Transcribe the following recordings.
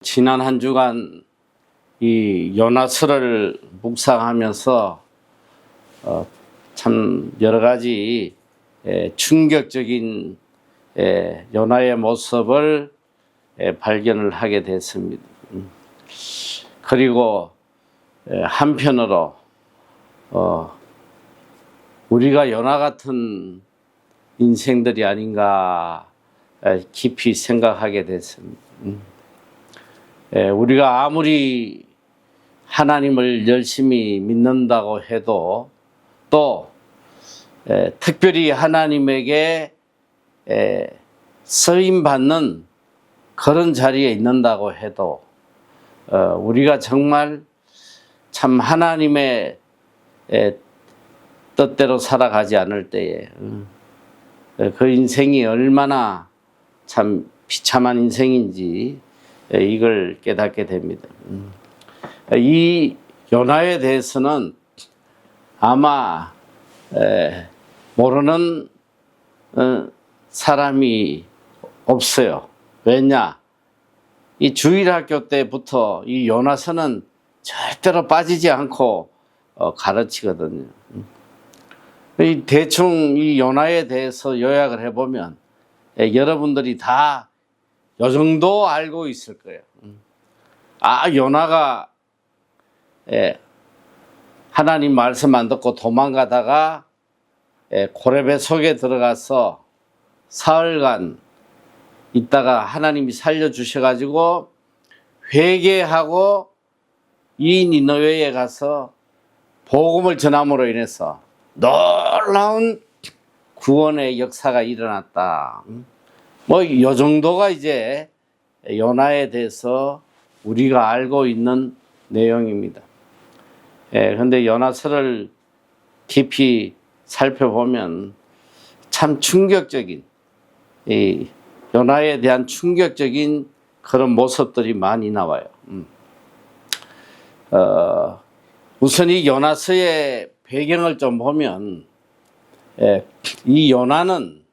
지난 한 주간 이 요나서를 묵상하면서 참 여러 가지 충격적인 요나의 모습을 발견을 하게 됐습니다. 그리고 한편으로 우리가 요나 같은 인생들이 아닌가 깊이 생각하게 됐습니다. 우리가 아무리 하나님을 열심히 믿는다고 해도 또 특별히 하나님에게 쓰임받는 그런 자리에 있는다고 해도 우리가 정말 참 하나님의 뜻대로 살아가지 않을 때에 그 인생이 얼마나 참 비참한 인생인지 이걸 깨닫게 됩니다. 이 요나에 대해서는 아마 모르는 사람이 없어요. 왜냐? 이 주일학교 때부터 이 요나서는 절대로 빠지지 않고 가르치거든요. 대충 이 요나에 대해서 요약을 해보면 여러분들이 다 요 정도 알고 있을 거예요. 요나가 하나님 말씀 안 듣고 도망가다가 고레배 속에 들어가서 사흘간 있다가 하나님이 살려주셔가지고 회개하고 이 니느웨에 가서 복음을 전함으로 인해서 놀라운 구원의 역사가 일어났다. 요 정도가 이제 요나에 대해서 우리가 알고 있는 내용입니다. 그런데 요나서를 깊이 살펴보면 참 충격적인, 요나에 대한 충격적인 그런 모습들이 많이 나와요. 우선 이 요나서의 배경을 좀 보면, 이 요나는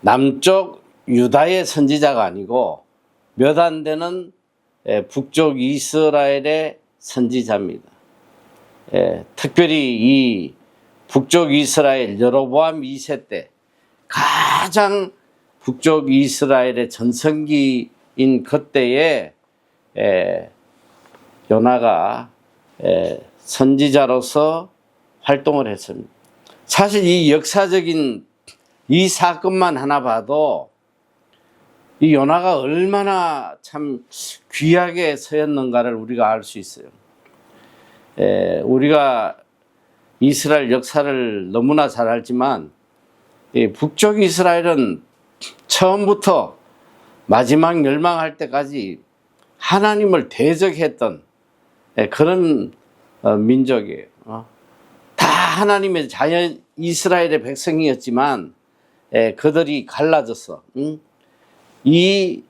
남쪽 유다의 선지자가 아니고 몇 안 되는 북쪽 이스라엘의 선지자입니다. 특별히 이 북쪽 이스라엘 여로보암 2세 때 가장 북쪽 이스라엘의 전성기인 그때에 요나가 선지자로서 활동을 했습니다. 사실 이 역사적인 이 사건만 하나 봐도 이 요나가 얼마나 참 귀하게 서였는가를 우리가 알 수 있어요. 우리가 이스라엘 역사를 너무나 잘 알지만 북쪽 이스라엘은 처음부터 마지막 멸망할 때까지 하나님을 대적했던 그런 민족이에요. 다 하나님의 자연 이스라엘의 백성이었지만 그들이 갈라졌어. 이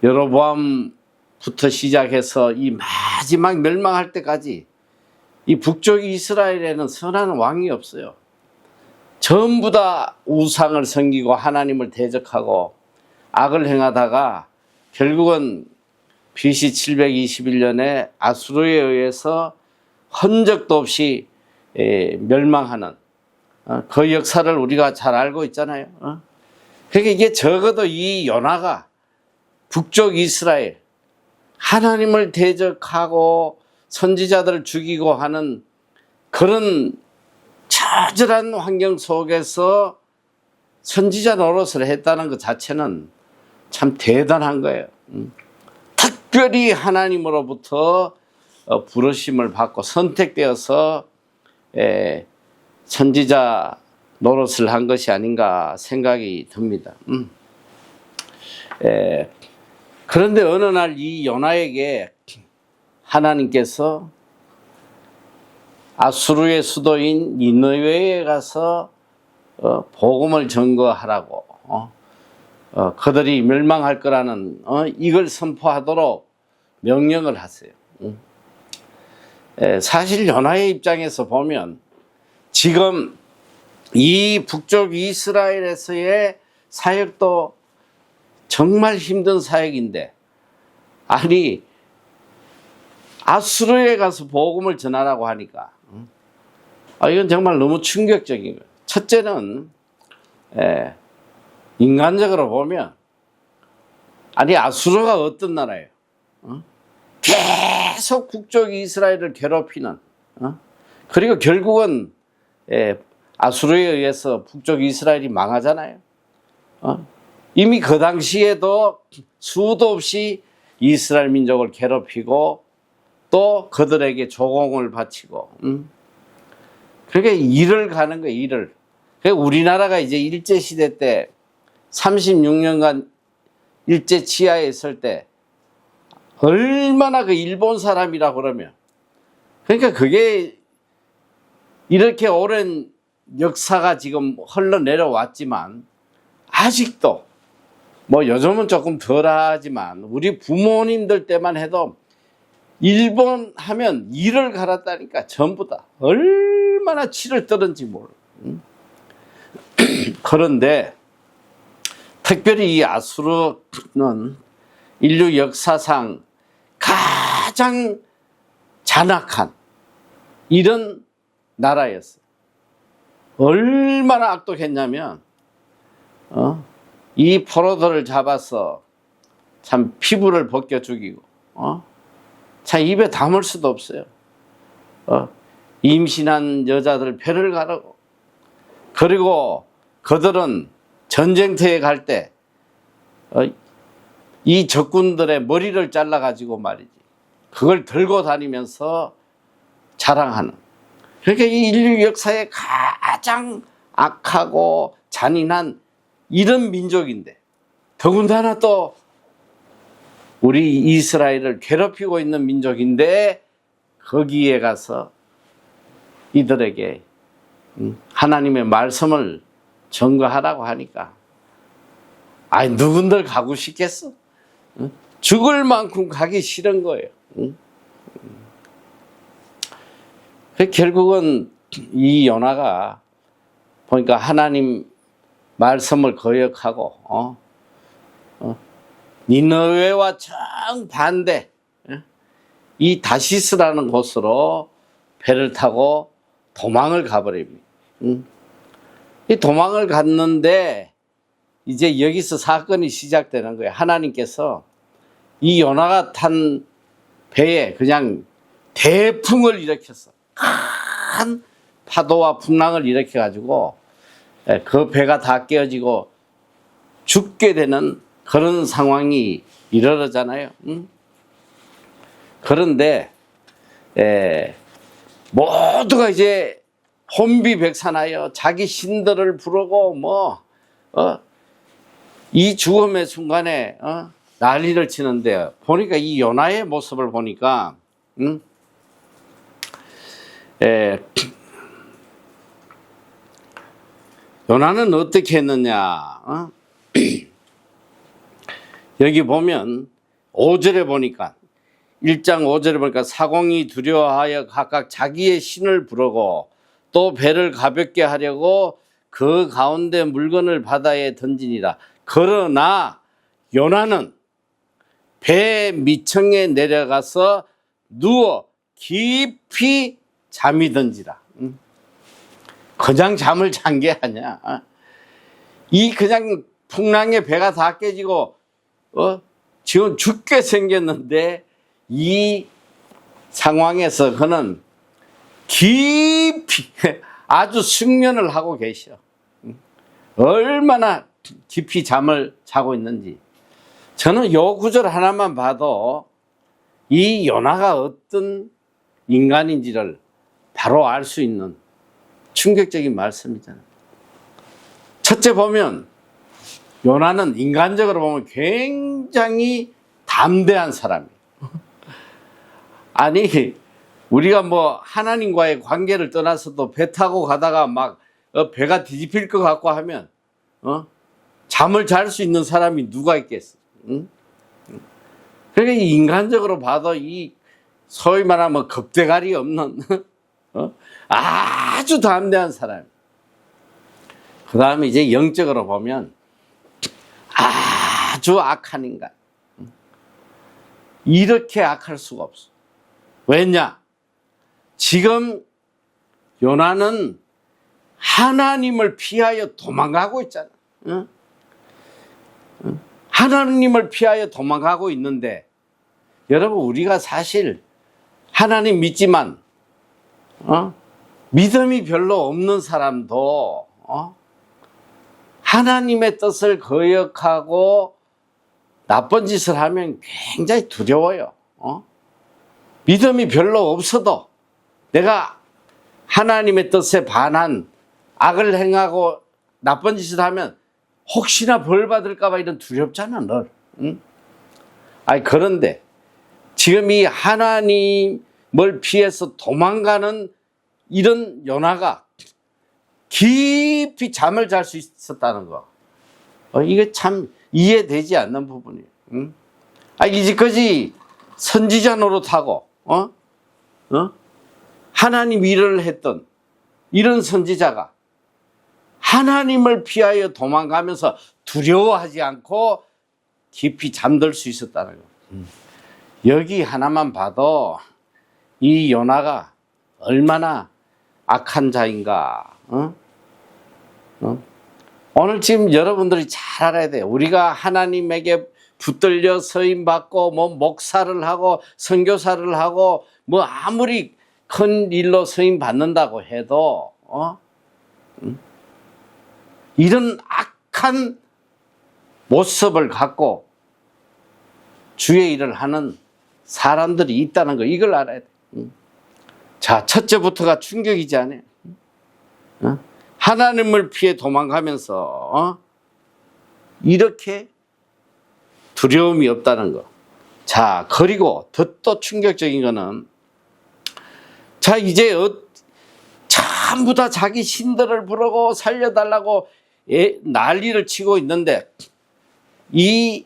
여로보암부터 시작해서 이 마지막 멸망할 때까지 이 북쪽 이스라엘에는 선한 왕이 없어요. 전부 다 우상을 섬기고 하나님을 대적하고 악을 행하다가 결국은 BC 721년에 아수르에 의해서 흔적도 없이 멸망하는 그 역사를 우리가 잘 알고 있잖아요. 그러니까 이게 적어도 이 요나가 북쪽 이스라엘 하나님을 대적하고 선지자들을 죽이고 하는 그런 처절한 환경 속에서 선지자 노릇을 했다는 것 자체는 참 대단한 거예요. 특별히 하나님으로부터 부르심을 받고 선택되어서 선지자 노릇을 한 것이 아닌가 생각이 듭니다. 그런데 어느 날 이 요나에게 하나님께서 아수르의 수도인 니느웨에 가서 복음을 전거하라고 그들이 멸망할 거라는 이걸 선포하도록 명령을 하세요. 사실 요나의 입장에서 보면 지금 이 북쪽 이스라엘에서의 사역도 정말 힘든 사역인데, 아니 아수르에 가서 복음을 전하라고 하니까 이건 정말 너무 충격적인 거예요. 첫째는 인간적으로 보면, 아니 아수르가 어떤 나라예요? 계속 국적 이스라엘을 괴롭히는, 그리고 결국은 아수르에 의해서 북쪽 이스라엘이 망하잖아요. 이미 그 당시에도 수도 없이 이스라엘 민족을 괴롭히고 또 그들에게 조공을 바치고, 그러니까 일을 가는 거예요, 일을. 그러니까 우리나라가 이제 일제시대 때 36년간 일제 치하에 있을 때 얼마나 그 일본 사람이라 그러면, 그러니까 그게 이렇게 오랜 역사가 지금 흘러내려왔지만 아직도 뭐 요즘은 조금 덜하지만 우리 부모님들 때만 해도 일본 하면 이를 갈았다니까, 전부 다 얼마나 치를 떨은지 몰라. 그런데 특별히 이 아수르는 인류 역사상 가장 잔악한 이런 나라였어요. 얼마나 악독했냐면 이 포로들을 잡아서 참 피부를 벗겨 죽이고, 참 입에 담을 수도 없어요. 임신한 여자들 배를 가르고, 그리고 그들은 전쟁터에 갈 때 이 적군들의 머리를 잘라가지고 말이지, 그걸 들고 다니면서 자랑하는, 그러니까 이 인류 역사의 가장 악하고 잔인한 이런 민족인데, 더군다나 또 우리 이스라엘을 괴롭히고 있는 민족인데 거기에 가서 이들에게 하나님의 말씀을 전가하라고 하니까 누군들 가고 싶겠어? 죽을 만큼 가기 싫은 거예요. 결국은 이 요나가 보니까 하나님 말씀을 거역하고 니느웨와 정반대 이 다시스라는 곳으로 배를 타고 도망을 가버립니다. 이 도망을 갔는데 이제 여기서 사건이 시작되는 거예요. 하나님께서 이 요나가 탄 배에 그냥 대풍을 일으켰어. 큰 파도와 풍랑을 일으켜 가지고 그 배가 다 깨어지고 죽게 되는 그런 상황이 일어나잖아요. 그런데 모두가 이제 혼비백산하여 자기 신들을 부르고 이 죽음의 순간에 난리를 치는데, 보니까 이 요나의 모습을 보니까 요나는 어떻게 했느냐? 여기 보면 5절에 보니까 1장 5절에 보니까 사공이 두려워하여 각각 자기의 신을 부르고 또 배를 가볍게 하려고 그 가운데 물건을 바다에 던지니라. 그러나 요나는 배 밑층에 내려가서 누워 깊이 잠이 든지라. 그냥 잠을 잔 게 아니야. 이 그냥 풍랑에 배가 다 깨지고 지금 죽게 생겼는데 이 상황에서 그는 깊이 아주 숙면을 하고 계셔. 얼마나 깊이 잠을 자고 있는지. 저는 요 구절 하나만 봐도 이 요나가 어떤 인간인지를 바로 알 수 있는 충격적인 말씀이잖아요. 첫째 보면 요나는 인간적으로 보면 굉장히 담대한 사람이에요. 아니 우리가 뭐 하나님과의 관계를 떠나서도 배 타고 가다가 막 배가 뒤집힐 것 같고 하면 잠을 잘 수 있는 사람이 누가 있겠어? 그러니까 인간적으로 봐도 이 소위 말하면 겁대가리 없는 아주 담대한 사람. 그 다음에 이제 영적으로 보면 아주 악한 인간. 이렇게 악할 수가 없어. 왜냐? 지금 요나는 하나님을 피하여 도망가고 있잖아. 응? 하나님을 피하여 도망가고 있는데, 여러분, 우리가 사실 하나님 믿지만 믿음이 별로 없는 사람도 하나님의 뜻을 거역하고 나쁜 짓을 하면 굉장히 두려워요. 믿음이 별로 없어도 내가 하나님의 뜻에 반한 악을 행하고 나쁜 짓을 하면 혹시나 벌 받을까 봐 이런 두렵잖아, 늘. 응? 아니, 그런데 지금 이 하나님을 피해서 도망가는 이런 요나가 깊이 잠을 잘 수 있었다는 거. 이게 참 이해되지 않는 부분이에요. 응? 이제까지 선지자 노릇하고, 하나님 일을 했던 이런 선지자가 하나님을 피하여 도망가면서 두려워하지 않고 깊이 잠들 수 있었다는 거. 여기 하나만 봐도 이 요나가 얼마나 악한 자인가. 오늘 지금 여러분들이 잘 알아야 돼요. 우리가 하나님에게 붙들려 서임받고 뭐 목사를 하고 선교사를 하고 뭐 아무리 큰 일로 서임받는다고 해도 이런 악한 모습을 갖고 주의 일을 하는 사람들이 있다는 거, 이걸 알아야 돼. 자, 첫째부터가 충격이지 않아요? 하나님을 피해 도망가면서 이렇게 두려움이 없다는 거. 자, 그리고 더 또 충격적인 거는, 자, 이제 전부 다 자기 신들을 부르고 살려달라고 난리를 치고 있는데, 이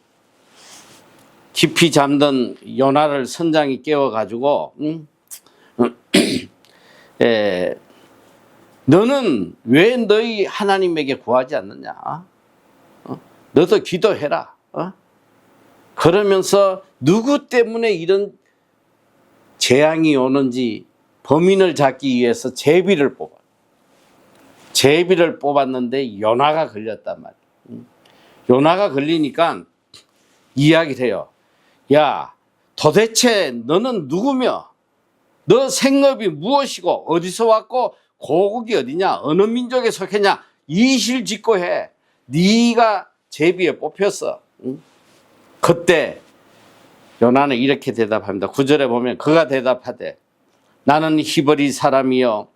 깊이 잠든 요나를 선장이 깨워가지고 너는 왜 너희 하나님에게 구하지 않느냐? 너도 기도해라. 그러면서 누구 때문에 이런 재앙이 오는지 범인을 잡기 위해서 제비를 뽑아. 제비를 뽑았는데 요나가 걸렸단 말이야. 요나가 걸리니까 이야기를 해요. 야, 도대체 너는 누구며? 너 생업이 무엇이고 어디서 왔고 고국이 어디냐? 어느 민족에 속했냐? 이실직고해. 네가 제비에 뽑혔어. 그때 요나는 이렇게 대답합니다. 9절에 보면 그가 대답하되 나는 히브리 사람이여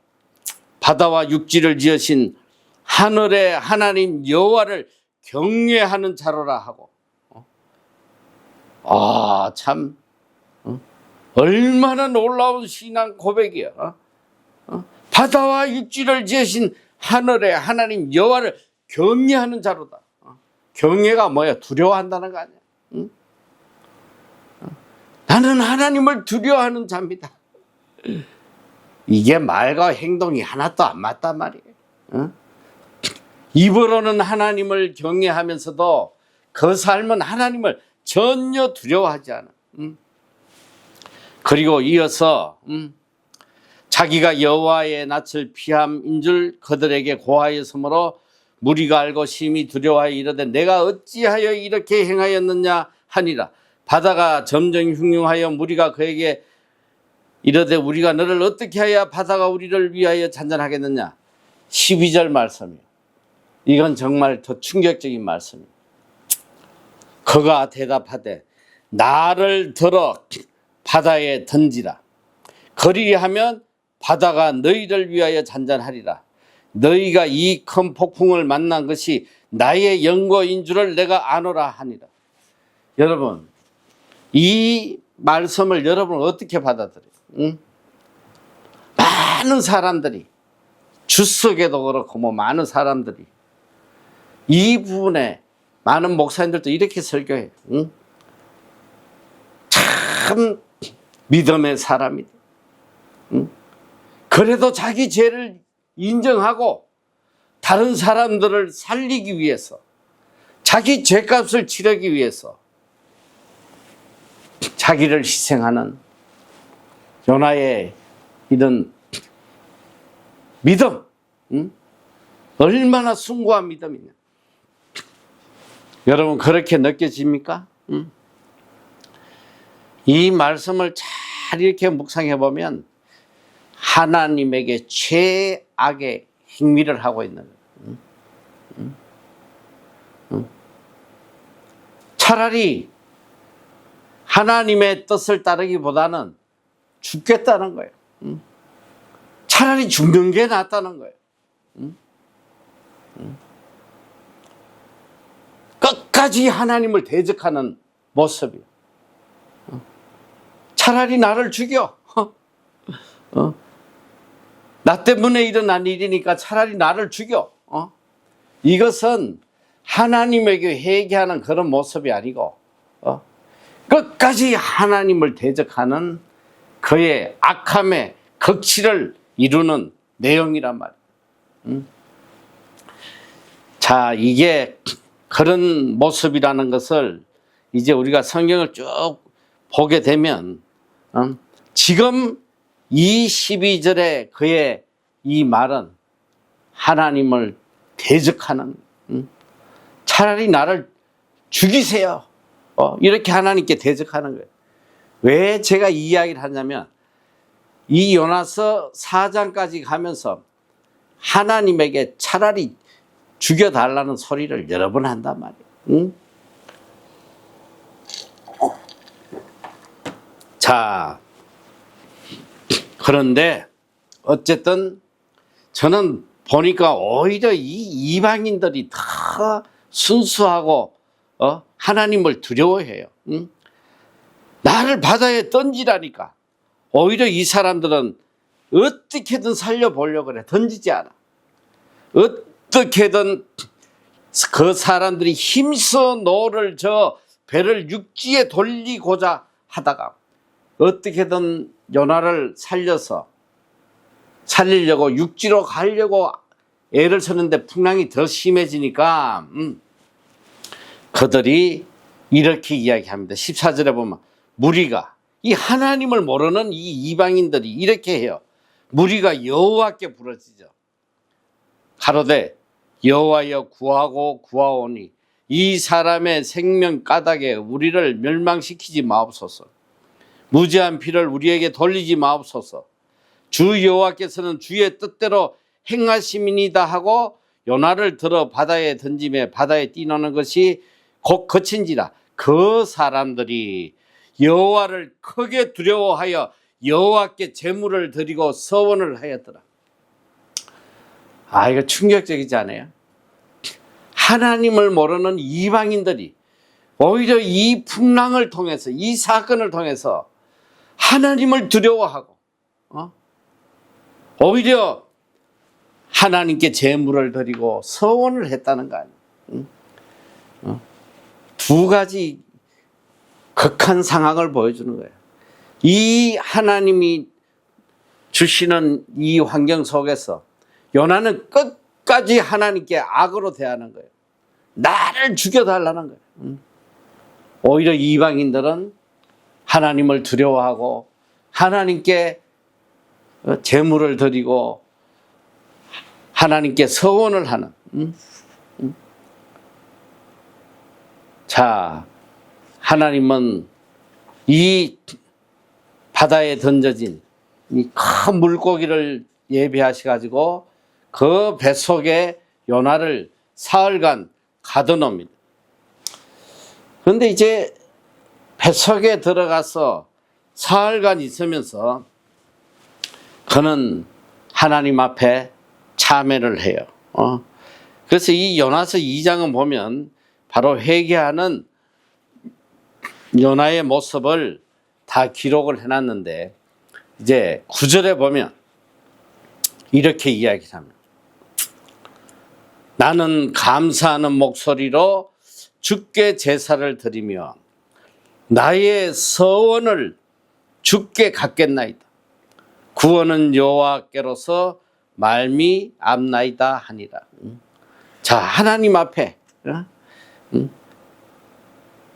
바다와 육지를 지으신 하늘의 하나님 여호와를 경외하는 자로라 하고. 참 얼마나 놀라운 신앙 고백이야. 바다와 육지를 지으신 하늘의 하나님 여호와를 경외하는 자로다. 경외가 뭐야? 두려워한다는 거 아니야? 나는 하나님을 두려워하는 자입니다. 이게 말과 행동이 하나도 안 맞단 말이에요. 입으로는 하나님을 경외하면서도 그 삶은 하나님을 전혀 두려워하지 않아. 그리고 이어서 자기가 여호와의 낯을 피함인 줄 그들에게 고하였으므로 무리가 알고 심히 두려워하여 이르되 내가 어찌하여 이렇게 행하였느냐 하니라. 바다가 점점 흉흉하여 무리가 그에게 이르되 우리가 너를 어떻게 하여 바다가 우리를 위하여 잔잔하겠느냐. 12절 말씀이에요. 이건 정말 더 충격적인 말씀이에요. 그가 대답하되 나를 들어 바다에 던지라. 그리하면 바다가 너희를 위하여 잔잔하리라. 너희가 이 큰 폭풍을 만난 것이 나의 연고인 줄을 내가 아노라 하니라. 여러분, 이 말씀을 여러분 어떻게 받아들여요? 많은 사람들이, 주석에도 그렇고 뭐 많은 사람들이 이 부분에 많은 목사님들도 이렇게 설교해요. 참 믿음의 사람이다. 그래도 자기 죄를 인정하고 다른 사람들을 살리기 위해서, 자기 죄값을 치르기 위해서 자기를 희생하는 요나의 이런 믿음, 얼마나 숭고한 믿음이냐. 여러분 그렇게 느껴집니까? 이 말씀을 잘 이렇게 묵상해 보면 하나님에게 최악의 행위를 하고 있는 거예요. 차라리 하나님의 뜻을 따르기보다는 죽겠다는 거예요. 차라리 죽는 게 낫다는 거예요. 끝까지 하나님을 대적하는 모습이에요. 차라리 나를 죽여. 나 때문에 일어난 일이니까 차라리 나를 죽여. 이것은 하나님에게 회개하는 그런 모습이 아니고 끝까지 하나님을 대적하는 그의 악함의 극치를 이루는 내용이란 말이에요. 자, 이게 그런 모습이라는 것을 이제 우리가 성경을 쭉 보게 되면 지금 이 12절에 그의 이 말은 하나님을 대적하는, 차라리 나를 죽이세요. 이렇게 하나님께 대적하는 거예요. 왜 제가 이 이야기를 하냐면 이 요나서 4장까지 가면서 하나님에게 차라리 죽여달라는 소리를 여러 번 한단 말이에요. 자, 그런데 어쨌든 저는 보니까 오히려 이 이방인들이 다 순수하고 하나님을 두려워해요. 나를 바다에 던지라니까. 오히려 이 사람들은 어떻게든 살려보려고 그래. 던지지 않아. 어떻게든 그 사람들이 힘써 노를 저 배를 육지에 돌리고자 하다가 어떻게든 요나를 살리려고 육지로 가려고 애를 쓰는데 풍랑이 더 심해지니까 그들이 이렇게 이야기합니다. 14절에 보면 무리가, 이 하나님을 모르는 이 이방인들이 이렇게 해요. 무리가 여호와께 부르짖어 가로되 여호와여 구하고 구하오니 이 사람의 생명 까닭에 우리를 멸망시키지 마옵소서. 무죄한 피를 우리에게 돌리지 마옵소서. 주 여호와께서는 주의 뜻대로 행하심이니이다 하고 요나를 들어 바다에 던짐에 바다에 뛰노는 것이 곧 그친지라. 그 사람들이 여호와를 크게 두려워하여 여호와께 제물을 드리고 서원을 하였더라. 이거 충격적이지 않아요? 하나님을 모르는 이방인들이 오히려 이 풍랑을 통해서, 이 사건을 통해서 하나님을 두려워하고 오히려 하나님께 제물을 드리고 서원을 했다는 거 아니에요. 두 가지 극한 상황을 보여주는 거예요. 이 하나님이 주시는 이 환경 속에서 요나는 끝까지 하나님께 악으로 대하는 거예요. 나를 죽여달라는 거예요. 오히려 이방인들은 하나님을 두려워하고 하나님께 제물을 드리고 하나님께 서원을 하는. 자, 하나님은 이 바다에 던져진 이 큰 물고기를 예비하셔가지고 그 뱃속에 요나를 사흘간 가둬놉니다. 그런데 이제 뱃속에 들어가서 사흘간 있으면서 그는 하나님 앞에 참회를 해요. 그래서 이 요나서 2장은 보면 바로 회개하는 요나의 모습을 다 기록을 해놨는데 이제 9절에 보면 이렇게 이야기를 합니다. 나는 감사하는 목소리로 주께 제사를 드리며 나의 서원을 주께 갚겠나이다. 구원은 여호와께로서 말미암나이다 하니라. 자, 하나님 앞에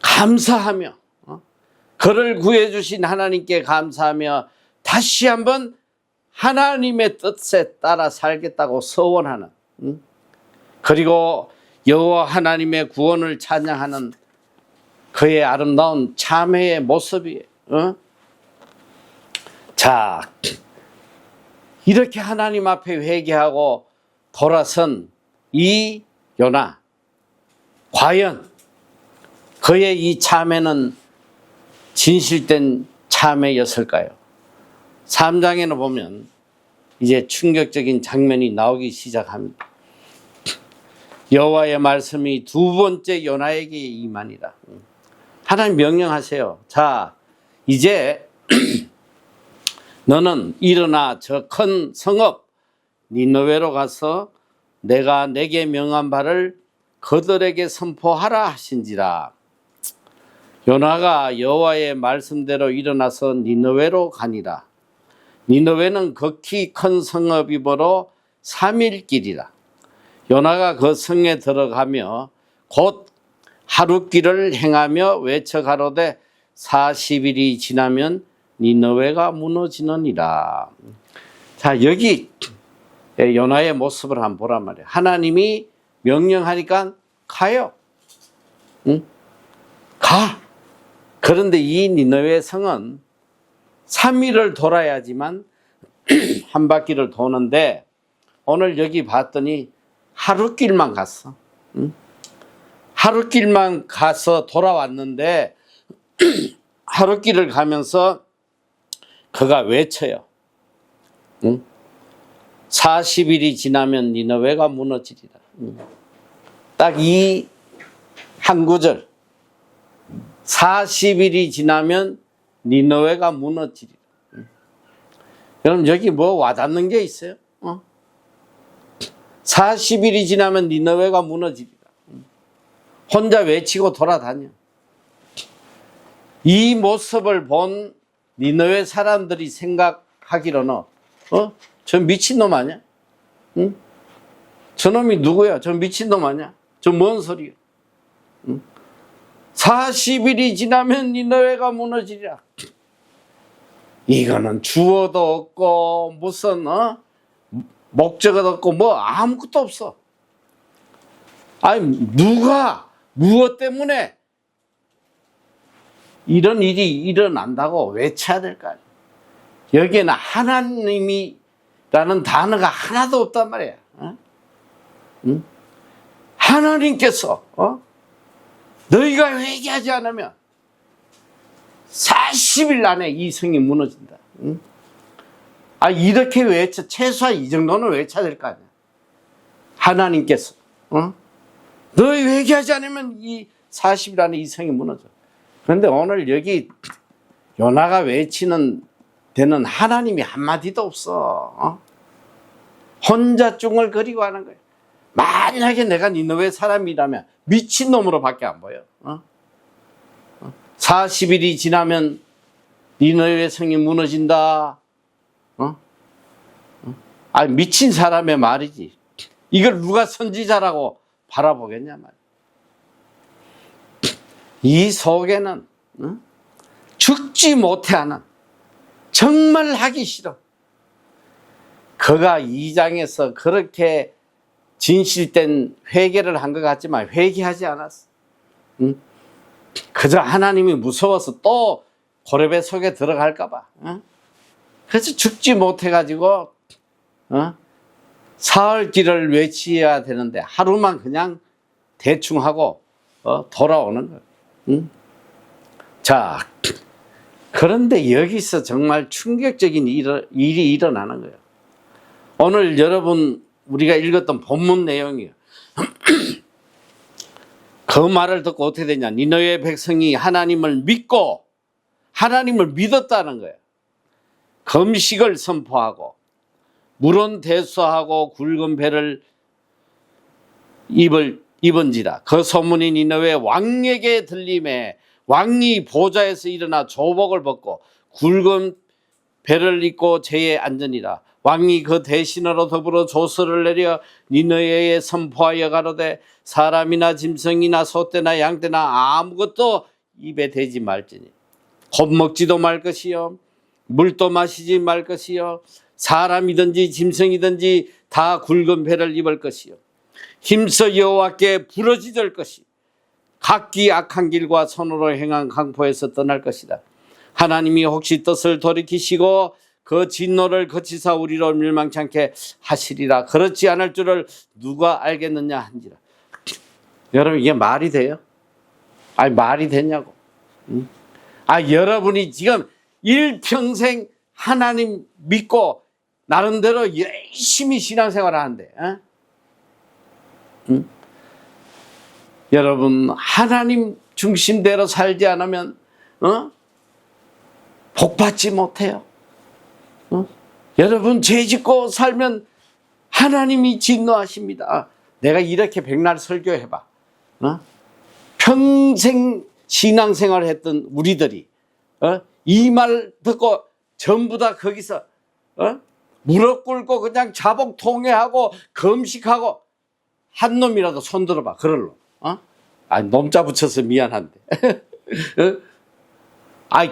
감사하며 그를 구해주신 하나님께 감사하며 다시 한번 하나님의 뜻에 따라 살겠다고 서원하는, 그리고 여호와 하나님의 구원을 찬양하는 그의 아름다운 참회의 모습이에요. 자, 이렇게 하나님 앞에 회개하고 돌아선 이 요나, 과연 그의 이 참회는 진실된 참회였을까요? 3장에는 보면 이제 충격적인 장면이 나오기 시작합니다. 여호와의 말씀이 두 번째 요나에게 임하니라. 하나님 명령하세요. 자, 이제 너는 일어나 저 큰 성읍 니느웨로 가서 내가 내게 명한 바를 그들에게 선포하라 하신지라. 요나가 여호와의 말씀대로 일어나서 니느웨로 가니라. 니느웨는 극히 큰 성읍이므로 3일 길이라. 요나가 그 성에 들어가며 곧 하룻길을 행하며 외쳐 가로되 40일이 지나면 니느웨가 무너지느니라. 자, 여기 요나의 모습을 한번 보란 말이에요. 하나님이 명령하니까 가요. 응? 가. 그런데 이 니느웨 성은 3일을 돌아야지만 한 바퀴를 도는데 오늘 여기 봤더니 하룻길만 갔어. 응? 하룻길만 가서 돌아왔는데 하룻길을 가면서 그가 외쳐요. 응? 40일이 지나면 니느웨가 무너지리라. 딱 이 한 구절. 40일이 지나면 니느웨가 무너지리라. 여러분 여기 뭐 와닿는 게 있어요? 40일이 지나면 니느웨가 무너지리라. 혼자 외치고 돌아다녀. 이 모습을 본 니느웨 사람들이 생각하기로는 저 미친놈 아니야? 응? 저놈이 누구야? 저 미친놈 아니야? 저 뭔 소리야? 응? 40일이 지나면 니느웨가 무너지리라. 이거는 주어도 없고 무슨 목적어도 없고 뭐 아무것도 없어. 아니 누가 무엇 때문에 이런 일이 일어난다고 외쳐야 될 거 아니야. 여기에는 하나님이라는 단어가 하나도 없단 말이야. 응? 하나님께서 너희가 회개하지 않으면 40일 안에 이 성이 무너진다. 응? 아, 이렇게 외쳐, 최소한 이 정도는 외쳐야 될 거 아니야. 하나님께서 너희 회개하지 않으면 이 40일 안에 이 성이 무너져. 그런데 오늘 여기 요나가 외치는 데는 하나님이 한마디도 없어. 혼자 쭝얼거리고 하는 거야. 만약에 내가 니느웨 사람이라면 미친놈으로밖에 안 보여. 40일이 지나면 니느웨 성이 무너진다. 아, 미친 사람의 말이지. 이걸 누가 선지자라고 바라보겠냐 말이야. 이 속에는 죽지 못해 하는, 정말 하기 싫어. 그가 2장에서 그렇게 진실된 회개를 한 것 같지만 회개하지 않았어. 그저 하나님이 무서워서 또 고레배 속에 들어갈까 봐. 그래서 죽지 못해가지고 사흘 길을 외치어야 되는데 하루만 그냥 대충 하고 돌아오는 거예요. 자, 그런데 여기서 정말 충격적인 일이 일어나는 거예요. 오늘 여러분 우리가 읽었던 본문 내용이에요. 그 말을 듣고 어떻게 되냐. 니느웨 백성이 하나님을 믿고 하나님을 믿었다는 거예요. 금식을 선포하고 물은 대수하고 굵은 배를 입은지라. 그 소문이 니느웨 왕에게 들림에 왕이 보좌에서 일어나 조복을 벗고 굵은 배를 입고 제에 앉으니라. 왕이 그 대신으로 더불어 조서를 내려 니느웨에 선포하여 가로되 사람이나 짐승이나 소떼나 양떼나 아무것도 입에 대지 말지니 겁먹지도 말 것이요 물도 마시지 말 것이요 사람이든지 짐승이든지 다 굵은 배를 입을 것이요 힘써 여호와께 부르짖을 것이 각기 악한 길과 손으로 행한 강포에서 떠날 것이다. 하나님이 혹시 뜻을 돌이키시고 그 진노를 거치사 우리로 멸망치 않게 하시리라. 그렇지 않을 줄을 누가 알겠느냐 한지라. 여러분 이게 말이 돼요? 아니 말이 되냐고. 여러분이 지금 일평생 하나님 믿고 나름대로 열심히 신앙생활을 하는데 여러분 하나님 중심대로 살지 않으면 복 받지 못해요. 여러분 죄 짓고 살면 하나님이 진노하십니다. 내가 이렇게 백날 설교해봐. 평생 신앙생활 했던 우리들이 이 말 듣고 전부 다 거기서 무릎 꿇고 그냥 자복 통회하고 금식하고 한 놈이라도 손 들어봐. 그럴로. 놈자 붙여서 미안한데.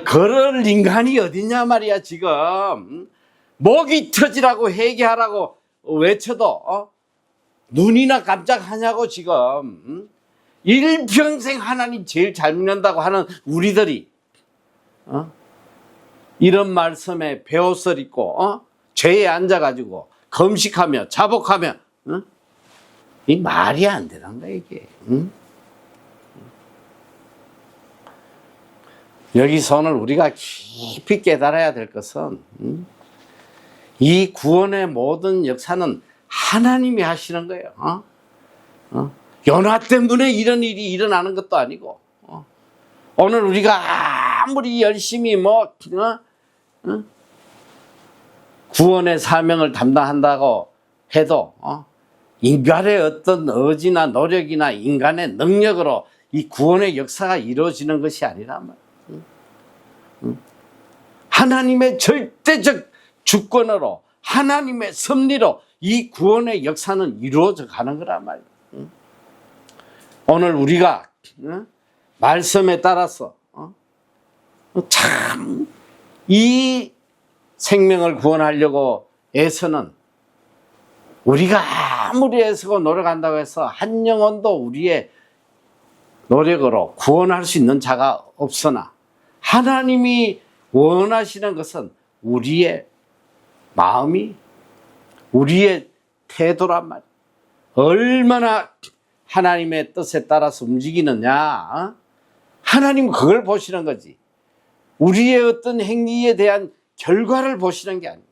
그럴 인간이 어디냐 말이야 지금. 목이 터지라고 회개하라고 외쳐도 눈이나 깜짝하냐고 지금. 일평생 하나님 제일 잘 믿는다고 하는 우리들이 이런 말씀에 배옷을 입고 죄에 앉아가지고 금식하며 자복하며 이 말이 안 되는 거야 이게. 여기서 오늘 우리가 깊이 깨달아야 될 것은 이 구원의 모든 역사는 하나님이 하시는 거예요. 연화 때문에 이런 일이 일어나는 것도 아니고 오늘 우리가 아무리 열심히 구원의 사명을 담당한다고 해도 인간의 어떤 의지나 노력이나 인간의 능력으로 이 구원의 역사가 이루어지는 것이 아니란 말이에요. 하나님의 절대적 주권으로 하나님의 섭리로 이 구원의 역사는 이루어져 가는 거란 말이에요. 오늘 우리가 말씀에 따라서 참 이 생명을 구원하려고 애쓰는 우리가 아무리 애쓰고 노력한다고 해서 한 영혼도 우리의 노력으로 구원할 수 있는 자가 없으나 하나님이 원하시는 것은 우리의 마음이 우리의 태도란 말이에요. 얼마나 하나님의 뜻에 따라서 움직이느냐 하나님은 그걸 보시는 거지 우리의 어떤 행위에 대한 결과를 보시는 게 아니에요.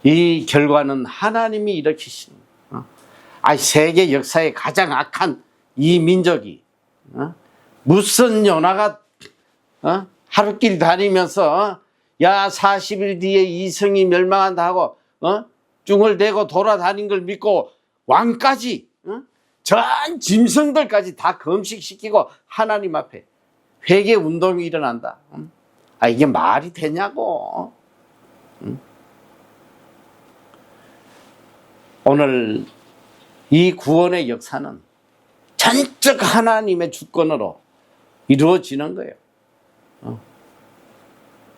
이 결과는 하나님이 일으키시는 거예요. 세계 역사의 가장 악한 이 민족이 무슨 요나가 하루길 다니면서 야 40일 뒤에 이성이 멸망한다 하고 쭝을 대고 돌아다닌 걸 믿고 왕까지 전 짐승들까지 다 금식시키고 하나님 앞에 회개 운동이 일어난다. 이게 말이 되냐고. 오늘 이 구원의 역사는 전적 하나님의 주권으로 이루어지는 거예요.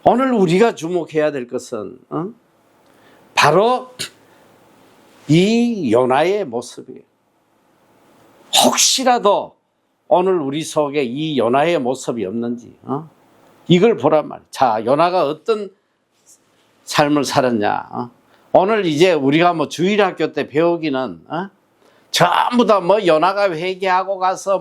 오늘 우리가 주목해야 될 것은 바로 이 요나의 모습이에요. 혹시라도 오늘 우리 속에 이 요나의 모습이 없는지 이걸 보란 말이에요. 자, 요나가 어떤 삶을 살았냐. 오늘 이제 우리가 주일학교 때 배우기는 전부 다 요나가 회개하고 가서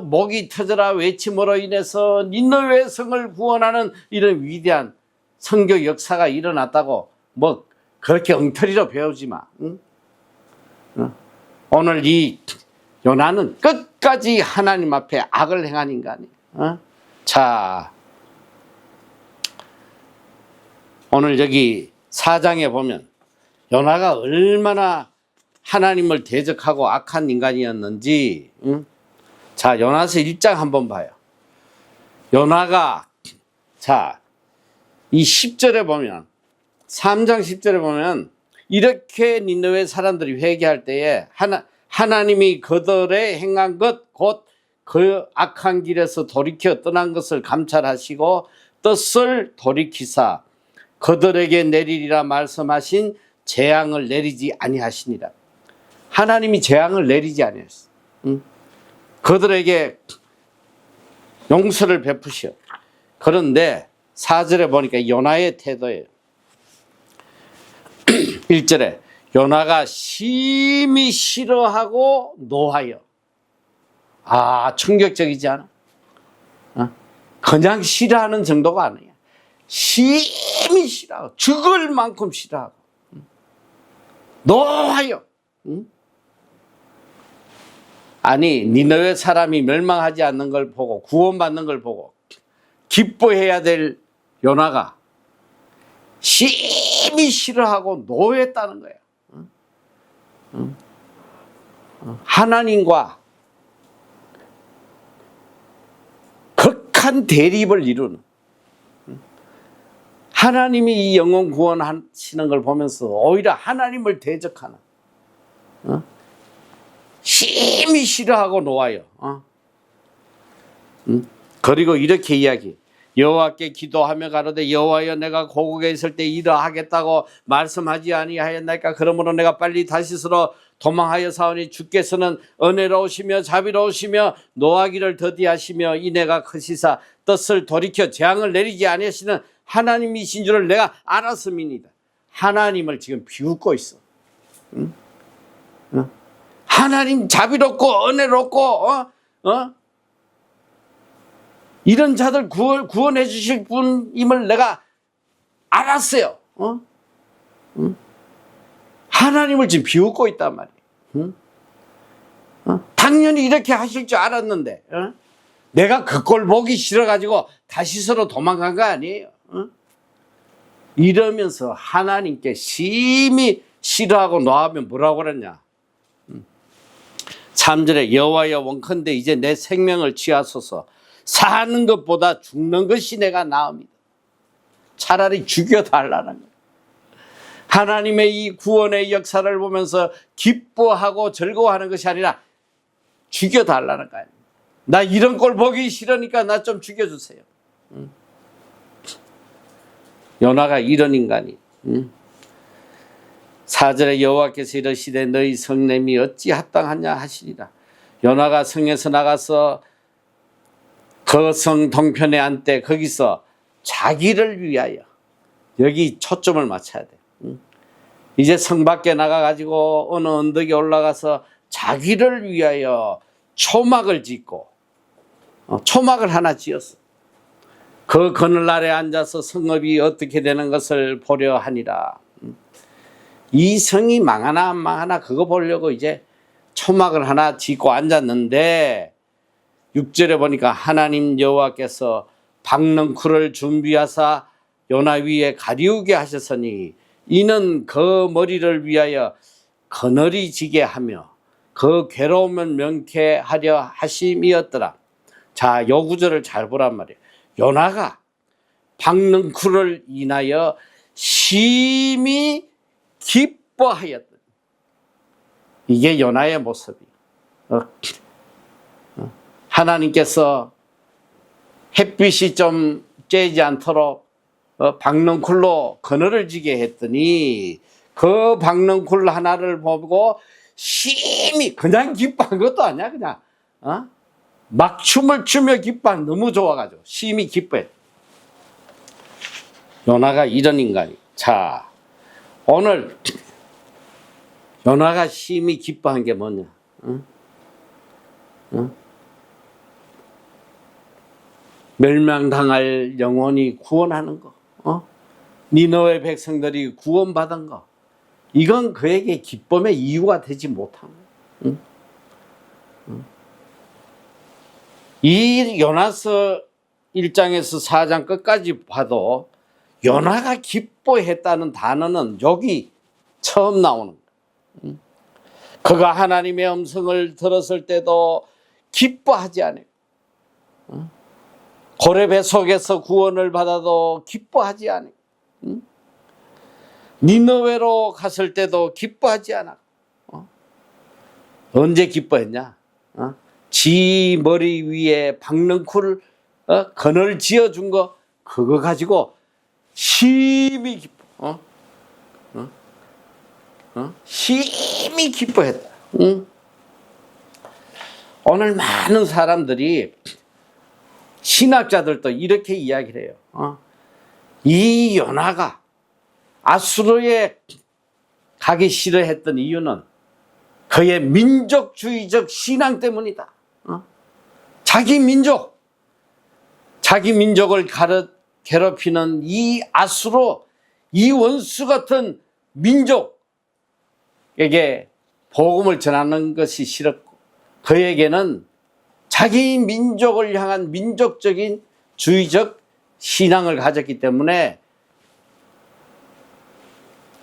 목이 터져라 외침으로 인해서 니느웨 성을 구원하는 이런 위대한 선교 역사가 일어났다고 그렇게 엉터리로 배우지 마. 오늘 이 요나는 끝까지 하나님 앞에 악을 행한 인간이에요. 자, 오늘 여기 4장에 보면 요나가 얼마나 하나님을 대적하고 악한 인간이었는지. 자, 요나서 1장 한번 봐요. 요나가 자, 이 10절에 보면 3장 10절에 보면 이렇게 니느웨 사람들이 회개할 때에 하나님이 그들의 행한 것 곧 그 악한 길에서 돌이켜 떠난 것을 감찰하시고 뜻을 돌이키사 그들에게 내리리라 말씀하신 재앙을 내리지 아니하시니라. 하나님이 재앙을 내리지 아니하셨어. 그들에게 용서를 베푸셔. 그런데 4절에 보니까 요나의 태도예요. 1절에 요나가 심히 싫어하고 노하여. 충격적이지 않아? 그냥 싫어하는 정도가 아니야. 심히 싫어하고 죽을 만큼 싫어하고 노하여. 아니 니느웨 사람이 멸망하지 않는 걸 보고 구원받는 걸 보고 기뻐해야 될 요나가 심히 싫어하고 노했다는 거야. 하나님과 극한 대립을 이루는, 하나님이 이 영혼 구원하시는 걸 보면서 오히려 하나님을 대적하는, 심히 싫어하고 노하여. 그리고 이렇게 이야기. 여호와께 기도하며 가로되 여호와여 내가 고국에 있을 때 이러하겠다고 말씀하지 아니하였나이까. 그러므로 내가 빨리 다시스로 도망하여 사오니 주께서는 은혜로우시며 자비로우시며 노하기를 더디하시며 이내가 크시사 뜻을 돌이켜 재앙을 내리지 아니하시는 하나님이신 줄을 내가 알았음이니이다. 하나님을 지금 비웃고 있어. 하나님 자비롭고 은혜롭고 이런 자들 구원해 주실 분임을 내가 알았어요. 하나님을 지금 비웃고 있단 말이에요. 당연히 이렇게 하실 줄 알았는데 내가 그 꼴 보기 싫어가지고 다시서로 도망간 거 아니에요. 이러면서 하나님께 심히 싫어하고 노하면 뭐라고 그랬냐. 3절에 여호와여 원컨대 이제 내 생명을 취하소서. 사는 것보다 죽는 것이 내가 나옵니다. 차라리 죽여달라는 거예요. 하나님의 이 구원의 역사를 보면서 기뻐하고 즐거워하는 것이 아니라 죽여달라는 거예요. 나 이런 꼴 보기 싫으니까 나 좀 죽여주세요. 요나가 이런 인간이. 4절에 여호와께서 이르시되 너희 성냄이 어찌 합당하냐 하시리라. 요나가 성에서 나가서 그 성 동편에 앉되 거기서 자기를 위하여, 여기 초점을 맞춰야 돼. 이제 성 밖에 나가가지고 어느 언덕에 올라가서 자기를 위하여 초막을 짓고 초막을 하나 지었어. 그 그늘날에 앉아서 성읍이 어떻게 되는 것을 보려 하니라. 이 성이 망하나 안 망하나 그거 보려고 이제 초막을 하나 짓고 앉았는데 6절에 보니까 하나님 여호와께서 박넝쿨을 준비하사 요나 위에 가리우게 하셨으니 이는 그 머리를 위하여 그늘이 지게 하며 그 괴로움을 명쾌하려 하심이었더라. 자, 요 구절을 잘 보란 말이에요. 요나가 박넝쿨을 인하여 심히 기뻐하였다. 이게 요나의 모습이에요. 하나님께서 햇빛이 좀 쬐지 않도록 박넝쿨로 그늘을 지게 했더니 그 박넝쿨 하나를 보고 심히, 그냥 기뻐한 것도 아니야. 그냥 막 춤을 추며 기뻐한, 너무 좋아가지고 심히 기뻐해. 요나가 이런 인간이. 자, 오늘 요나가 심히 기뻐한 게 뭐냐? 멸망당할 영혼이 구원하는 거, 니느웨 백성들이 구원받은 거, 이건 그에게 기쁨의 이유가 되지 못한 거예요. 이 요나서 1장에서 4장 끝까지 봐도 요나가 기뻐했다는 단어는 여기 처음 나오는 거예요. 그가 하나님의 음성을 들었을 때도 기뻐하지 않아요. 고레배 속에서 구원을 받아도 기뻐하지 않아요. 니느웨로 갔을 때도 기뻐하지 않아. 언제 기뻐했냐? 지 머리 위에 박넝쿨 그늘 지어준 거 그거 가지고 심히 기뻐. 심히 기뻐했다. 응? 오늘 많은 사람들이 신학자들도 이렇게 이야기를 해요. 이 요나가 아수르에 가기 싫어했던 이유는 그의 민족주의적 신앙 때문이다. 자기 민족을 괴롭히는 이 아수르, 이 원수 같은 민족에게 복음을 전하는 것이 싫었고, 그에게는 자기 민족을 향한 민족적인 주의적 신앙을 가졌기 때문에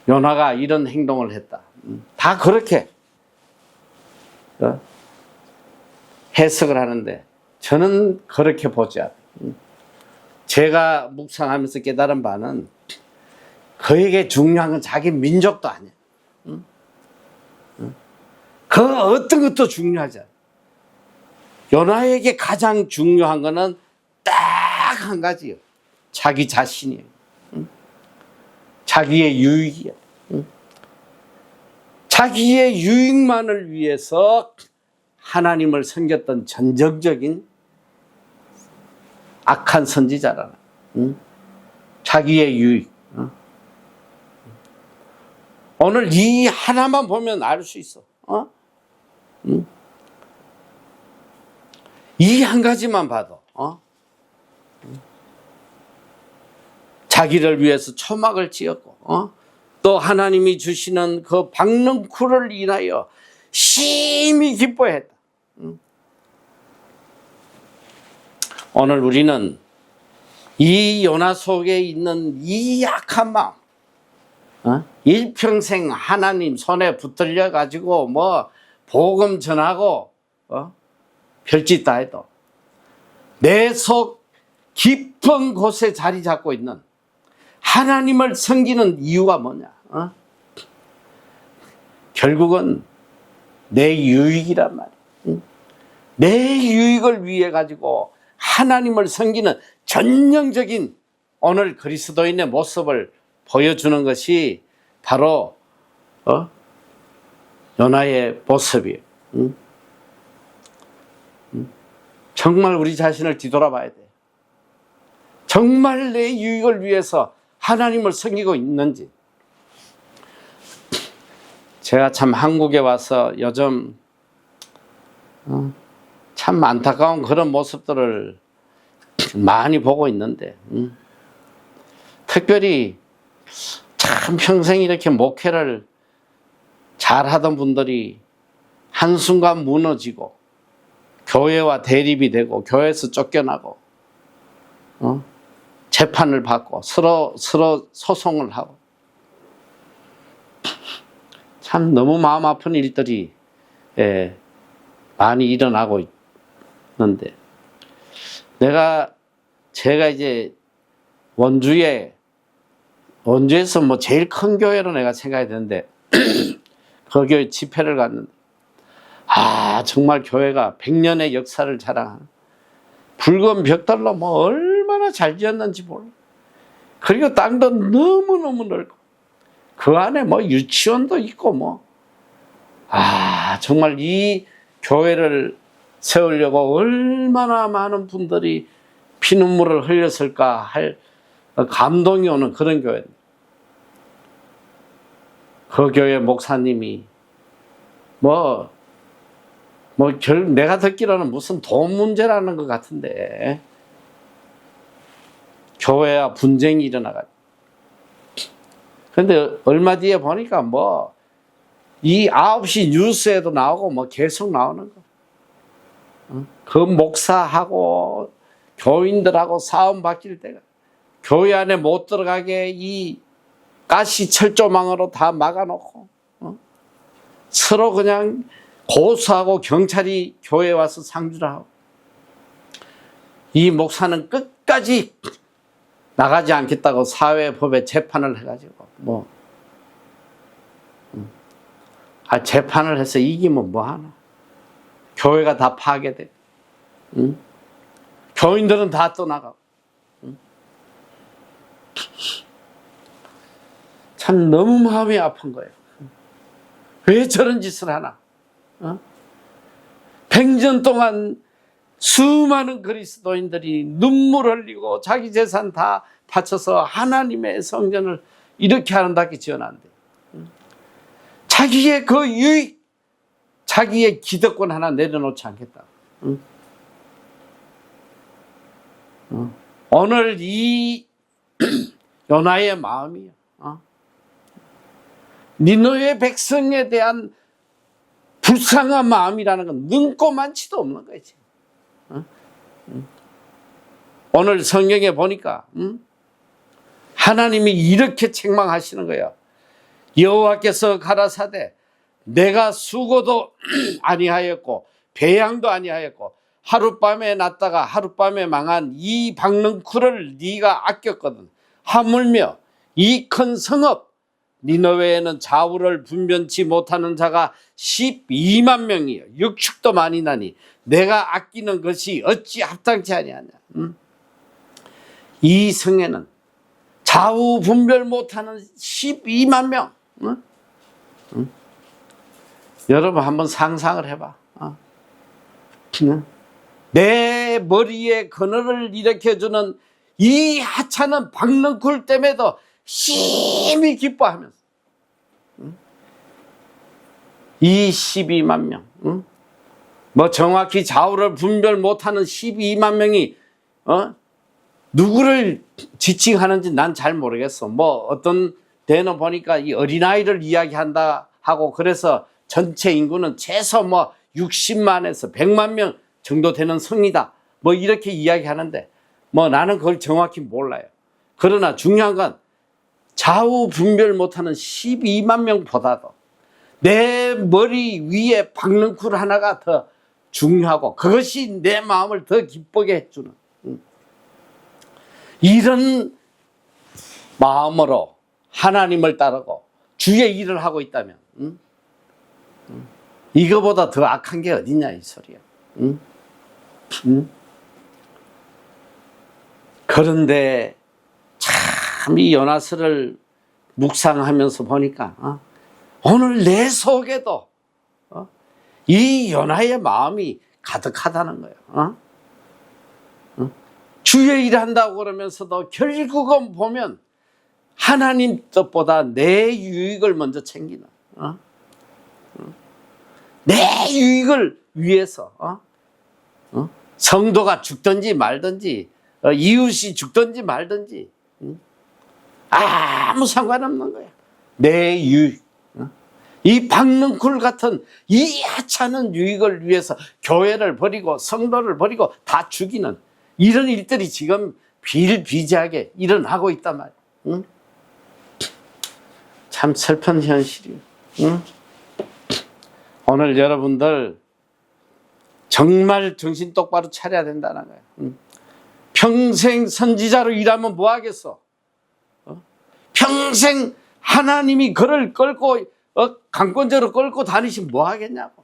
요나가 이런 행동을 했다. 다 그렇게 해석을 하는데 저는 그렇게 보지 않아요. 제가 묵상하면서 깨달은 바는 그에게 중요한 건 자기 민족도 아니야. 그 어떤 것도 중요하지 않아. 요나에게 가장 중요한 거는 딱 한 가지예요. 자기 자신이에요. 자기의 유익이야. 자기의 유익만을 위해서 하나님을 섬겼던 전적적인 악한 선지자라는. 자기의 유익. 오늘 이 하나만 보면 알 수 있어. 이 한 가지만 봐도 자기를 위해서 초막을 지었고 또 하나님이 주시는 그 박넝쿨을 인하여 심히 기뻐했다. 오늘 우리는 이 요나 속에 있는 이 약한 마음, 일평생 하나님 손에 붙들려 가지고 뭐 복음 전하고 별짓 다 해도 내 속 깊은 곳에 자리 잡고 있는 하나님을 섬기는 이유가 뭐냐? 결국은 내 유익이란 말이야. 내 유익을 위해 가지고 하나님을 섬기는 전형적인 오늘 그리스도인의 모습을 보여주는 것이 바로 요나의 모습이에요. 정말 우리 자신을 뒤돌아봐야 돼. 정말 내 유익을 위해서 하나님을 섬기고 있는지. 제가 참 한국에 와서 요즘 참 안타까운 그런 모습들을 많이 보고 있는데, 특별히 참 평생 이렇게 목회를 잘하던 분들이 한순간 무너지고 교회와 대립이 되고 교회에서 쫓겨나고 재판을 받고 서로 소송을 하고 참 너무 마음 아픈 일들이 많이 일어나고 있는데, 제가 이제 원주에서 뭐 제일 큰 교회로 내가 생각이 되는데 그 교회 집회를 갔는데 정말 교회가 100년의 역사를 자랑하는 붉은 벽돌로 뭐 얼마나 잘 지었는지 몰라. 그리고 땅도 너무너무 넓고 그 안에 뭐 유치원도 있고 뭐 정말 이 교회를 세우려고 얼마나 많은 분들이 피눈물을 흘렸을까 할 감동이 오는 그런 교회입니다. 그 교회 목사님이 내가 듣기로는 무슨 돈 문제라는 것 같은데 교회와 분쟁이 일어나가지고. 근데 얼마 뒤에 보니까 이 9시 뉴스에도 나오고 계속 나오는 거. 그 목사하고 교인들하고 싸움 바뀔 때가 교회 안에 못 들어가게 이 가시 철조망으로 다 막아놓고 서로 그냥 고소하고 경찰이 교회에 와서 상주를 하고, 이 목사는 끝까지 나가지 않겠다고 사회법에 재판을 해가지고 재판을 해서 이기면 뭐하나? 교회가 다 파괴돼. 교인들은 다 떠나가고. 참 너무 마음이 아픈 거예요. 왜 저런 짓을 하나? 100년 동안 수많은 그리스도인들이 눈물 흘리고 자기 재산 다 바쳐서 하나님의 성전을 이렇게 아름답게 지어놨는데 자기의 그 유익, 자기의 기득권 하나 내려놓지 않겠다. 오늘 이 요나의 마음이야. 니느웨 백성에 대한 불쌍한 마음이라는 건 눈꼽만치도 없는 거지. 오늘 성경에 보니까 하나님이 이렇게 책망하시는 거예요. 여호와께서 가라사대 내가 수고도 아니하였고 배양도 아니하였고 하룻밤에 났다가 하룻밤에 망한 이 박능쿨을 네가 아꼈거든. 하물며 이 큰 성읍 니느웨에는 좌우를 분변치 못하는 자가 12만 명이요 육축도 많이 나니 내가 아끼는 것이 어찌 합당치 아니하냐. 이 성에는 좌우 분별 못하는 12만 명. 여러분 한번 상상을 해봐. 내 머리에 그늘을 일으켜주는 이 하찮은 박능쿨 때문에도 심히 기뻐하면서 이 12만 명, 뭐 정확히 좌우를 분별 못하는 12만 명이 누구를 지칭하는지 난 잘 모르겠어. 뭐 어떤 데는 보니까 이 어린아이를 이야기한다 하고 그래서 전체 인구는 최소 뭐 60만에서 100만 명 정도 되는 성이다. 뭐 이렇게 이야기하는데 뭐 나는 그걸 정확히 몰라요. 그러나 중요한 건 좌우 분별 못하는 12만 명보다도 내 머리 위에 박능쿨 하나가 더 중요하고 그것이 내 마음을 더 기쁘게 해주는 이런 마음으로 하나님을 따르고 주의 일을 하고 있다면 이거보다 더 악한 게 어디냐 이 소리야. 그런데 참 이 요나서를 묵상하면서 보니까 오늘 내 속에도 이 요나의 마음이 가득하다는 거예요. 주의 일을 한다고 그러면서도 결국은 보면 하나님 뜻보다 내 유익을 먼저 챙기는 내 유익을 위해서 성도가 죽든지 말든지 이웃이 죽든지 말든지 아무 상관없는 거야. 내 유익. 이 박능쿨 같은 이 하찮은 유익을 위해서 교회를 버리고 성도를 버리고 다 죽이는 이런 일들이 지금 비일비재하게 일어나고 있단 말이야. 참 슬픈 현실이에요. 오늘 여러분들 정말 정신 똑바로 차려야 된다는 거예요. 평생 선지자로 일하면 뭐 하겠어? 평생 하나님이 그를 끌고 강권자로 끌고 다니시면 뭐 하겠냐고.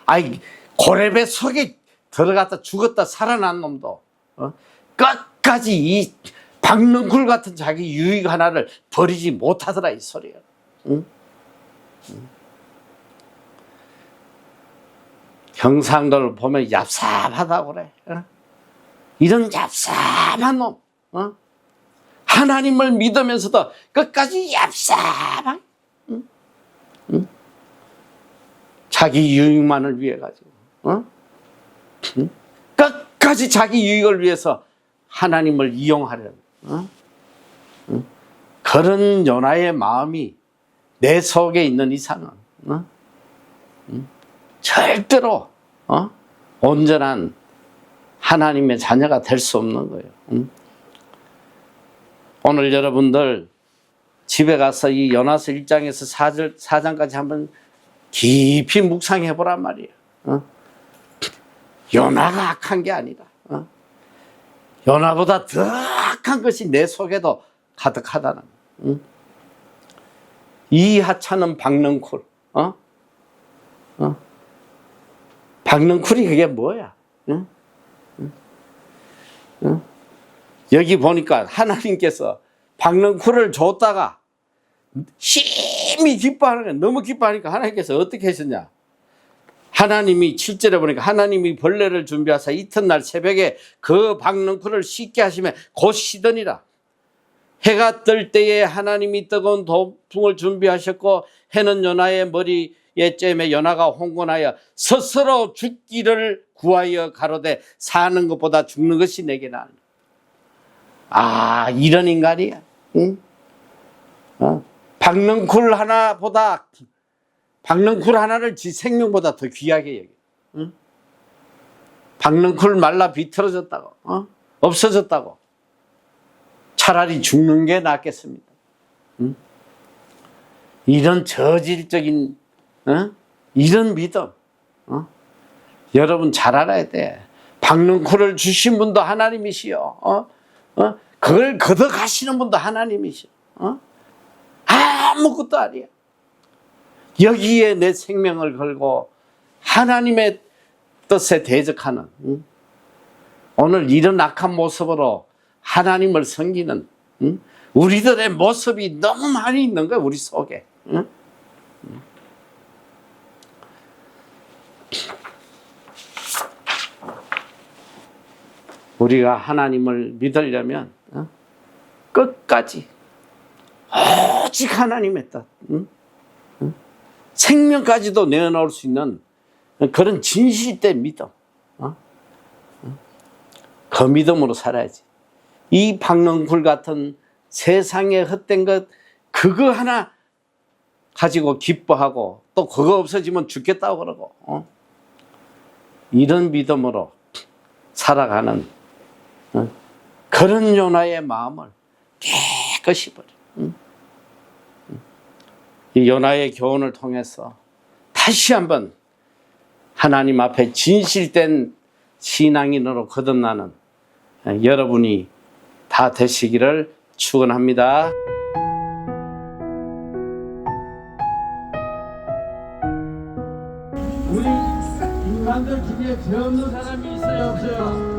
아이 고레배 속에 들어갔다 죽었다 살아난 놈도 끝까지 이 박능쿨 같은 자기 유익 하나를 버리지 못하더라 이 소리야. 경상도를 보면 얍삽하다고 그래. 이런 얍삽한 놈. 하나님을 믿으면서도 끝까지 얍삽한 자기 유익만을 위해 가지고 끝까지 자기 유익을 위해서 하나님을 이용하려는 그런 요나의 마음이 내 속에 있는 이상은 절대로 온전한 하나님의 자녀가 될 수 없는 거예요. 오늘 여러분들 집에 가서 이 요나서 1장에서 4장까지 한번 깊이 묵상해 보란 말이에요. 요나가 악한 게 아니라 요나보다 더 악한 것이 내 속에도 가득하다는 거예요. 이 하찮은 박넝쿨, 박넝쿨이 그게 뭐야? 응? 응? 여기 보니까 하나님께서 박넝쿨을 줬다가 심히 기뻐하는 거야. 너무 기뻐하니까 하나님께서 어떻게 하셨냐? 하나님이 7절에 보니까 하나님이 벌레를 준비하사 이튿날 새벽에 그 박넝쿨을 씻게 하시면 곧 쉬더니라. 해가 뜰 때에 하나님이 뜨거운 돌풍을 준비하셨고 해는 요나의 머리에 쬐매 요나가 홍곤하여 스스로 죽기를 구하여 가로되 사는 것보다 죽는 것이 내게 나으니. 아, 이런 인간이야. 응? 박넝쿨 하나보다, 박넝쿨 하나를 지 생명보다 더 귀하게 여겨. 응? 박넝쿨 말라 비틀어졌다고, 없어졌다고. 차라리 죽는 게 낫겠습니다. 응? 이런 저질적인, 이런 믿음, 여러분 잘 알아야 돼. 박넝쿨을 주신 분도 하나님이시요. 그걸 걷어가시는 분도 하나님이시요. 아무것도 아니야. 여기에 내 생명을 걸고 하나님의 뜻에 대적하는, 오늘 이런 악한 모습으로 하나님을 섬기는 우리들의 모습이 너무 많이 있는 거야, 우리 속에. 우리가 하나님을 믿으려면 끝까지 오직 하나님의 뜻, 생명까지도 내어놓을 수 있는 그런 진실된 믿음, 그 믿음으로 살아야지. 이 박넝쿨 같은 세상에 헛된 것 그거 하나 가지고 기뻐하고 또 그거 없어지면 죽겠다고 그러고, 이런 믿음으로 살아가는 그런 요나의 마음을 깨끗이 버려. 이 요나의 교훈을 통해서 다시 한번 하나님 앞에 진실된 신앙인으로 거듭나는 여러분이 다 되시기를 축원합니다. 우리 인간들 중에 죄 없는 사람이 있어요, 없어요?